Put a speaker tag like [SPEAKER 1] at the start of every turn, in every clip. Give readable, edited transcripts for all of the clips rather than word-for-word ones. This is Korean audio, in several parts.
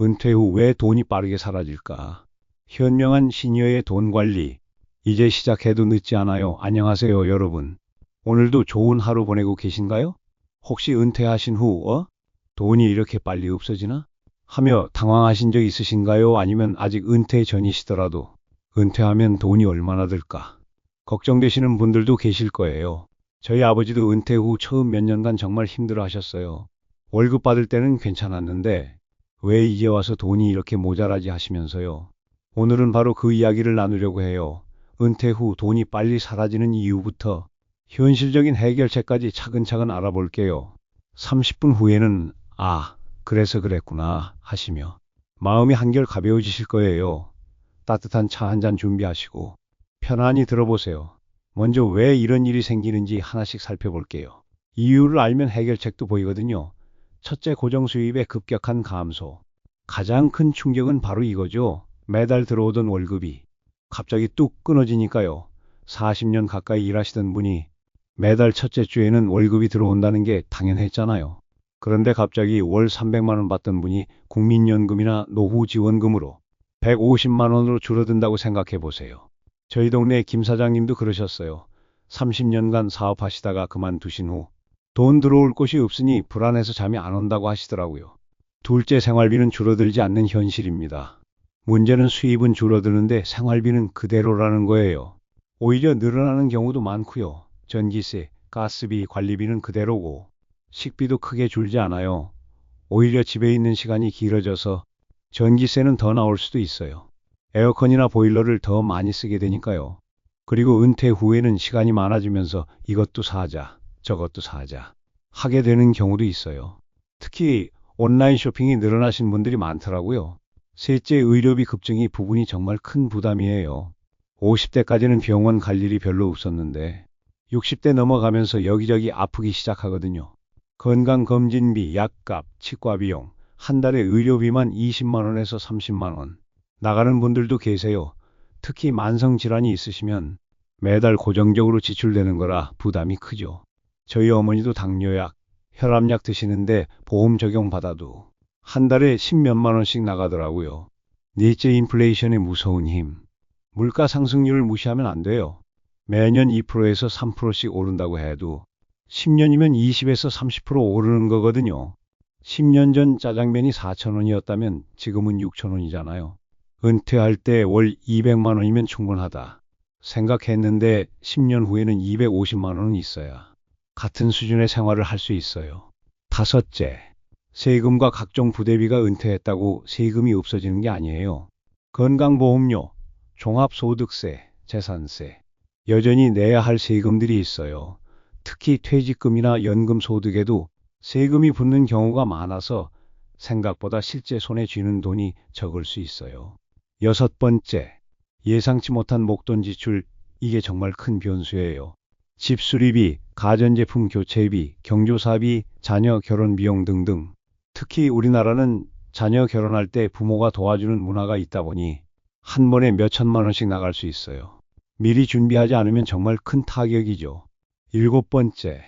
[SPEAKER 1] 은퇴 후 왜 돈이 빠르게 사라질까? 현명한 시니어의 돈 관리. 이제 시작해도 늦지 않아요. 안녕하세요, 여러분. 오늘도 좋은 하루 보내고 계신가요? 혹시 은퇴하신 후, 돈이 이렇게 빨리 없어지나? 하며 당황하신 적 있으신가요? 아니면 아직 은퇴 전이시더라도 은퇴하면 돈이 얼마나 들까? 걱정되시는 분들도 계실 거예요. 저희 아버지도 은퇴 후 처음 몇 년간 정말 힘들어 하셨어요. 월급 받을 때는 괜찮았는데 왜 이제 와서 돈이 이렇게 모자라지 하시면서요. 오늘은 바로 그 이야기를 나누려고 해요. 은퇴 후 돈이 빨리 사라지는 이유부터 현실적인 해결책까지 차근차근 알아볼게요. 30분 후에는 그래서 그랬구나 하시며 마음이 한결 가벼워지실 거예요. 따뜻한 차 한 잔 준비하시고 편안히 들어보세요. 먼저 왜 이런 일이 생기는지 하나씩 살펴볼게요. 이유를 알면 해결책도 보이거든요. 첫째, 고정 수입의 급격한 감소. 가장 큰 충격은 바로 이거죠. 매달 들어오던 월급이 갑자기 뚝 끊어지니까요. 40년 가까이 일하시던 분이 매달 첫째 주에는 월급이 들어온다는 게 당연했잖아요. 그런데 갑자기 월 300만 원 받던 분이 국민연금이나 노후지원금으로 150만 원으로 줄어든다고 생각해 보세요. 저희 동네 김 사장님도 그러셨어요. 30년간 사업하시다가 그만두신 후 돈 들어올 곳이 없으니 불안해서 잠이 안 온다고 하시더라고요. 둘째, 생활비는 줄어들지 않는 현실입니다. 문제는 수입은 줄어드는데 생활비는 그대로라는 거예요. 오히려 늘어나는 경우도 많고요. 전기세, 가스비, 관리비는 그대로고 식비도 크게 줄지 않아요. 오히려 집에 있는 시간이 길어져서 전기세는 더 나올 수도 있어요. 에어컨이나 보일러를 더 많이 쓰게 되니까요. 그리고 은퇴 후에는 시간이 많아지면서 이것도 사자, 저것도 사자 하게 되는 경우도 있어요. 특히 온라인 쇼핑이 늘어나신 분들이 많더라고요. 셋째, 의료비 급증이 부분이 정말 큰 부담이에요. 50대까지는 병원 갈 일이 별로 없었는데 60대 넘어가면서 여기저기 아프기 시작하거든요. 건강검진비, 약값, 치과비용, 한 달에 의료비만 20만 원에서 30만 원 나가는 분들도 계세요. 특히 만성질환이 있으시면 매달 고정적으로 지출되는 거라 부담이 크죠. 저희 어머니도 당뇨약, 혈압약 드시는데 보험 적용 받아도 한 달에 10몇만 원씩 나가더라고요. 넷째, 인플레이션의 무서운 힘. 물가 상승률을 무시하면 안 돼요. 매년 2%에서 3%씩 오른다고 해도 10년이면 20에서 30% 오르는 거거든요. 10년 전 짜장면이 4천 원이었다면 지금은 6천 원이잖아요. 은퇴할 때 월 200만 원이면 충분하다 생각했는데 10년 후에는 250만 원은 있어야 같은 수준의 생활을 할 수 있어요. 다섯째, 세금과 각종 부대비가 은퇴했다고 세금이 없어지는 게 아니에요. 건강보험료, 종합소득세, 재산세, 여전히 내야 할 세금들이 있어요. 특히 퇴직금이나 연금소득에도 세금이 붙는 경우가 많아서 생각보다 실제 손에 쥐는 돈이 적을 수 있어요. 여섯 번째, 예상치 못한 목돈 지출. 이게 정말 큰 변수예요. 집 수리비, 가전제품 교체비, 경조사비, 자녀 결혼 비용 등등. 특히 우리나라는 자녀 결혼할 때 부모가 도와주는 문화가 있다 보니 한 번에 몇 천만 원씩 나갈 수 있어요. 미리 준비하지 않으면 정말 큰 타격이죠. 일곱 번째,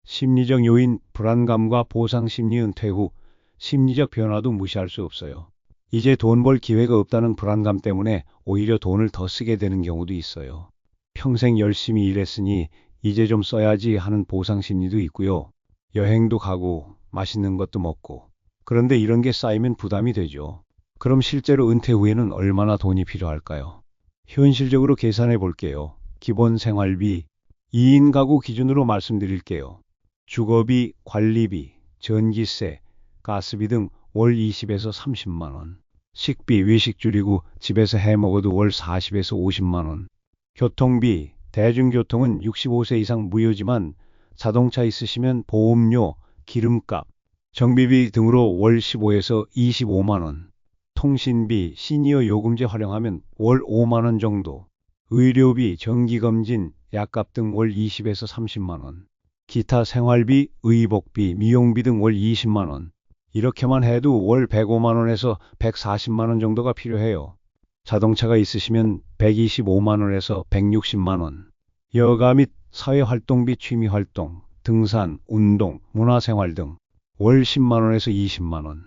[SPEAKER 1] 심리적 요인, 불안감과 보상 심리. 은퇴 후 심리적 변화도 무시할 수 없어요. 이제 돈 벌 기회가 없다는 불안감 때문에 오히려 돈을 더 쓰게 되는 경우도 있어요. 평생 열심히 일했으니 이제 좀 써야지 하는 보상 심리도 있고요. 여행도 가고 맛있는 것도 먹고. 그런데 이런 게 쌓이면 부담이 되죠. 그럼 실제로 은퇴 후에는 얼마나 돈이 필요할까요? 현실적으로 계산해 볼게요. 기본 생활비, 2인 가구 기준으로 말씀드릴게요. 주거비, 관리비, 전기세, 가스비 등 월 20에서 30만 원. 식비, 외식 줄이고 집에서 해 먹어도 월 40에서 50만 원. 교통비, 대중교통은 65세 이상 무료지만 자동차 있으시면 보험료, 기름값, 정비비 등으로 월 15에서 25만 원. 통신비, 시니어 요금제 활용하면 월 5만 원 정도. 의료비, 정기검진, 약값 등 월 20에서 30만 원. 기타 생활비, 의복비, 미용비 등 월 20만 원. 이렇게만 해도 월 105만 원에서 140만 원 정도가 필요해요. 자동차가 있으시면 125만 원에서 160만 원. 여가 및 사회활동비, 취미활동, 등산, 운동, 문화생활 등 월 10만 원에서 20만 원.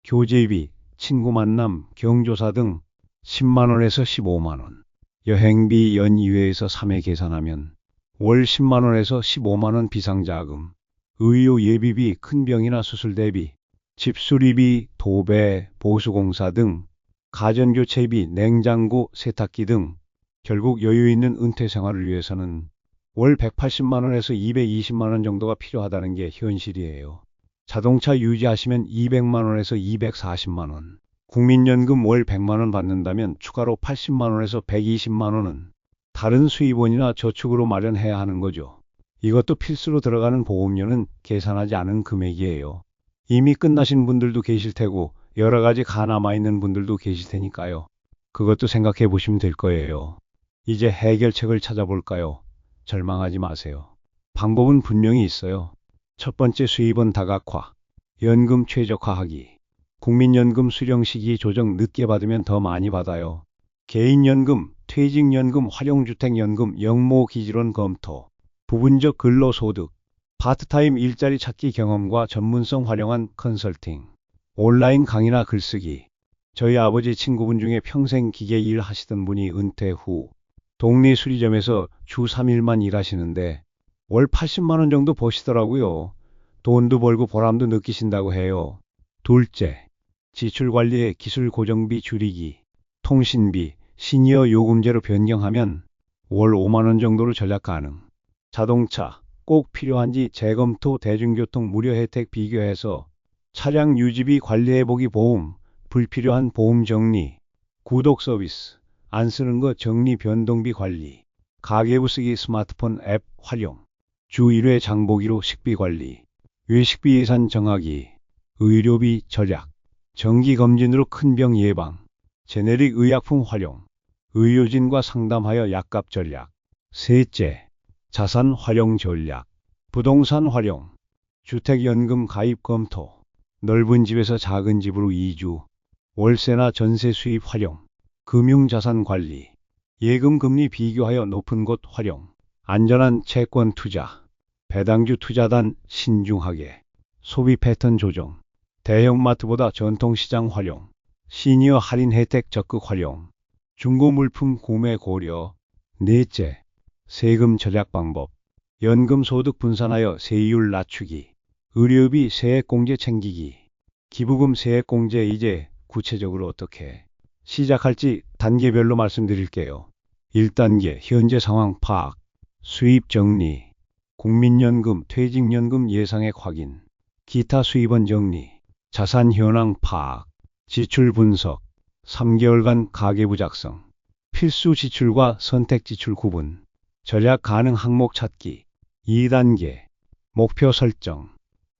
[SPEAKER 1] 교재비, 친구 만남, 경조사 등 10만 원에서 15만 원. 여행비 연 2회에서 3회 계산하면 월 10만 원에서 15만 원 비상자금. 의료 예비비, 큰 병이나 수술 대비, 집 수리비, 도배, 보수공사 등, 가전교체비, 냉장고, 세탁기 등 결국 여유 있는 은퇴 생활을 위해서는 월 180만 원에서 220만 원 정도가 필요하다는 게 현실이에요. 자동차 유지하시면 200만 원에서 240만 원. 국민연금 월 100만 원 받는다면 추가로 80만 원에서 120만 원은 다른 수입원이나 저축으로 마련해야 하는 거죠. 이것도 필수로 들어가는 보험료는 계산하지 않은 금액이에요. 이미 끝나신 분들도 계실 테고 여러 가지 가 남아있는 분들도 계실 테니까요. 그것도 생각해 보시면 될 거예요. 이제 해결책을 찾아볼까요? 절망하지 마세요. 방법은 분명히 있어요. 첫 번째, 수입원 다각화, 연금 최적화하기. 국민연금 수령 시기 조정 늦게 받으면 더 많이 받아요. 개인연금, 퇴직연금, 활용주택연금, 영모기지론 검토. 부분적 근로소득, 파트타임 일자리 찾기 경험과 전문성 활용한 컨설팅, 온라인 강의나 글쓰기. 저희 아버지 친구분 중에 평생 기계 일 하시던 분이 은퇴 후 동네 수리점에서 주 3일만 일하시는데 월 80만 원 정도 버시더라고요. 돈도 벌고 보람도 느끼신다고 해요. 둘째, 지출관리의 기술 고정비 줄이기, 통신비, 시니어 요금제로 변경하면 월 5만 원 정도로 절약 가능. 자동차, 꼭 필요한지 재검토, 대중교통 무료 혜택 비교해서 차량 유지비 관리해보기 보험, 불필요한 보험 정리, 구독 서비스, 안 쓰는 거 정리 변동비 관리, 가계부 쓰기 스마트폰 앱 활용, 주 1회 장보기로 식비 관리, 외식비 예산 정하기, 의료비 절약, 정기검진으로 큰 병 예방, 제네릭 의약품 활용, 의료진과 상담하여 약값 전략. 셋째, 자산 활용 전략, 부동산 활용, 주택연금 가입 검토, 넓은 집에서 작은 집으로 이주, 월세나 전세 수입 활용, 금융자산 관리, 예금 금리 비교하여 높은 곳 활용, 안전한 채권 투자, 배당주 투자단 신중하게, 소비 패턴 조정, 대형마트보다 전통시장 활용, 시니어 할인 혜택 적극 활용, 중고 물품 구매 고려. 넷째, 세금 절약 방법, 연금 소득 분산하여 세율 낮추기, 의료비 세액공제 챙기기, 기부금 세액공제. 이제 구체적으로 어떻게 시작할지 단계별로 말씀드릴게요. 1단계, 현재 상황 파악, 수입 정리, 국민연금, 퇴직연금 예상액 확인, 기타 수입원 정리, 자산 현황 파악, 지출 분석, 3개월간 가계부 작성, 필수 지출과 선택 지출 구분, 절약 가능 항목 찾기. 2단계, 목표 설정,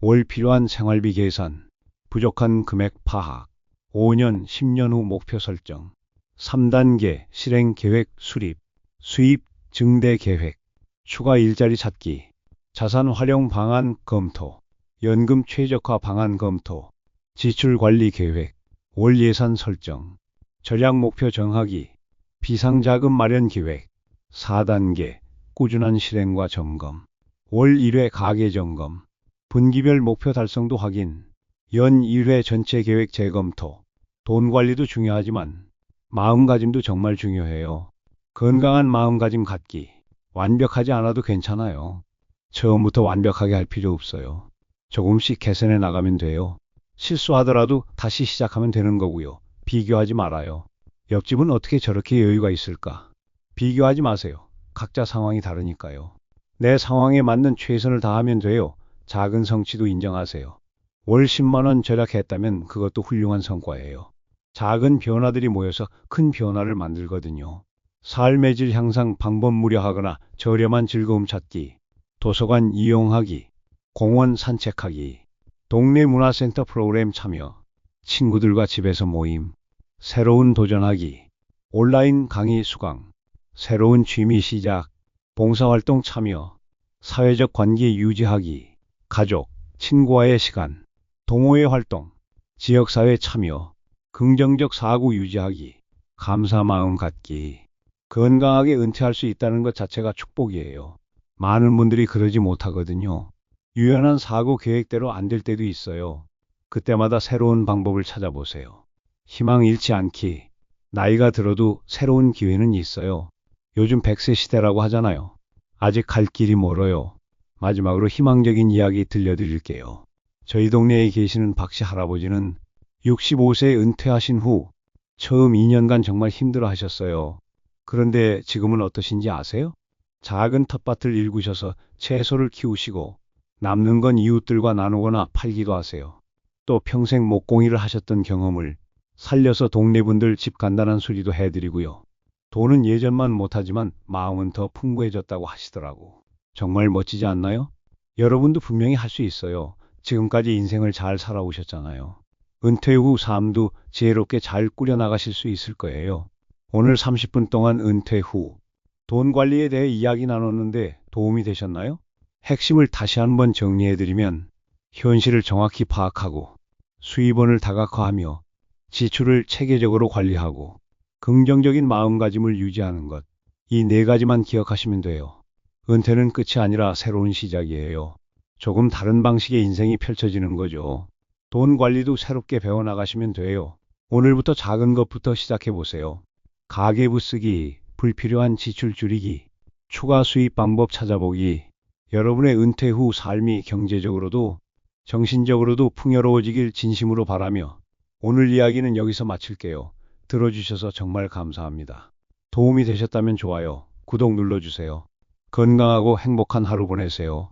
[SPEAKER 1] 월 필요한 생활비 계산, 부족한 금액 파악, 5년, 10년 후 목표 설정. 3단계, 실행 계획 수립, 수입 증대 계획, 추가 일자리 찾기, 자산 활용 방안 검토, 연금 최적화 방안 검토, 지출 관리 계획, 월 예산 설정, 절약 목표 정하기, 비상자금 마련 계획. 4단계, 꾸준한 실행과 점검, 월 1회 가계 점검, 분기별 목표 달성도 확인, 연 1회 전체 계획 재검토. 돈 관리도 중요하지만 마음가짐도 정말 중요해요. 건강한 마음가짐 갖기. 완벽하지 않아도 괜찮아요. 처음부터 완벽하게 할 필요 없어요. 조금씩 개선해 나가면 돼요. 실수하더라도 다시 시작하면 되는 거고요. 비교하지 말아요. 옆집은 어떻게 저렇게 여유가 있을까? 비교하지 마세요. 각자 상황이 다르니까요. 내 상황에 맞는 최선을 다하면 돼요. 작은 성취도 인정하세요. 월 10만 원 절약했다면 그것도 훌륭한 성과예요. 작은 변화들이 모여서 큰 변화를 만들거든요. 삶의 질 향상 방법 무료하거나 저렴한 즐거움 찾기, 도서관 이용하기, 공원 산책하기, 동네 문화센터 프로그램 참여, 친구들과 집에서 모임, 새로운 도전하기, 온라인 강의 수강, 새로운 취미 시작, 봉사활동 참여, 사회적 관계 유지하기, 가족, 친구와의 시간, 동호회 활동, 지역사회 참여, 긍정적 사고 유지하기, 감사 마음 갖기. 건강하게 은퇴할 수 있다는 것 자체가 축복이에요. 많은 분들이 그러지 못하거든요. 유연한 사고 계획대로 안 될 때도 있어요. 그때마다 새로운 방법을 찾아보세요. 희망 잃지 않기. 나이가 들어도 새로운 기회는 있어요. 요즘 100세 시대라고 하잖아요. 아직 갈 길이 멀어요. 마지막으로 희망적인 이야기 들려드릴게요. 저희 동네에 계시는 박씨 할아버지는 65세에 은퇴하신 후 처음 2년간 정말 힘들어 하셨어요. 그런데 지금은 어떠신지 아세요? 작은 텃밭을 일구셔서 채소를 키우시고 남는 건 이웃들과 나누거나 팔기도 하세요. 또 평생 목공일을 하셨던 경험을 살려서 동네 분들 집 간단한 수리도 해드리고요. 돈은 예전만 못하지만 마음은 더 풍부해졌다고 하시더라고. 정말 멋지지 않나요? 여러분도 분명히 할 수 있어요. 지금까지 인생을 잘 살아오셨잖아요. 은퇴 후 삶도 지혜롭게 잘 꾸려나가실 수 있을 거예요. 오늘 30분 동안 은퇴 후 돈 관리에 대해 이야기 나눴는데 도움이 되셨나요? 핵심을 다시 한번 정리해드리면 현실을 정확히 파악하고 수입원을 다각화하며 지출을 체계적으로 관리하고 긍정적인 마음가짐을 유지하는 것. 이 네 가지만 기억하시면 돼요. 은퇴는 끝이 아니라 새로운 시작이에요. 조금 다른 방식의 인생이 펼쳐지는 거죠. 돈 관리도 새롭게 배워나가시면 돼요. 오늘부터 작은 것부터 시작해보세요. 가계부 쓰기, 불필요한 지출 줄이기, 추가 수입 방법 찾아보기. 여러분의 은퇴 후 삶이 경제적으로도 정신적으로도 풍요로워지길 진심으로 바라며 오늘 이야기는 여기서 마칠게요. 들어주셔서 정말 감사합니다. 도움이 되셨다면 좋아요, 구독 눌러주세요. 건강하고 행복한 하루 보내세요.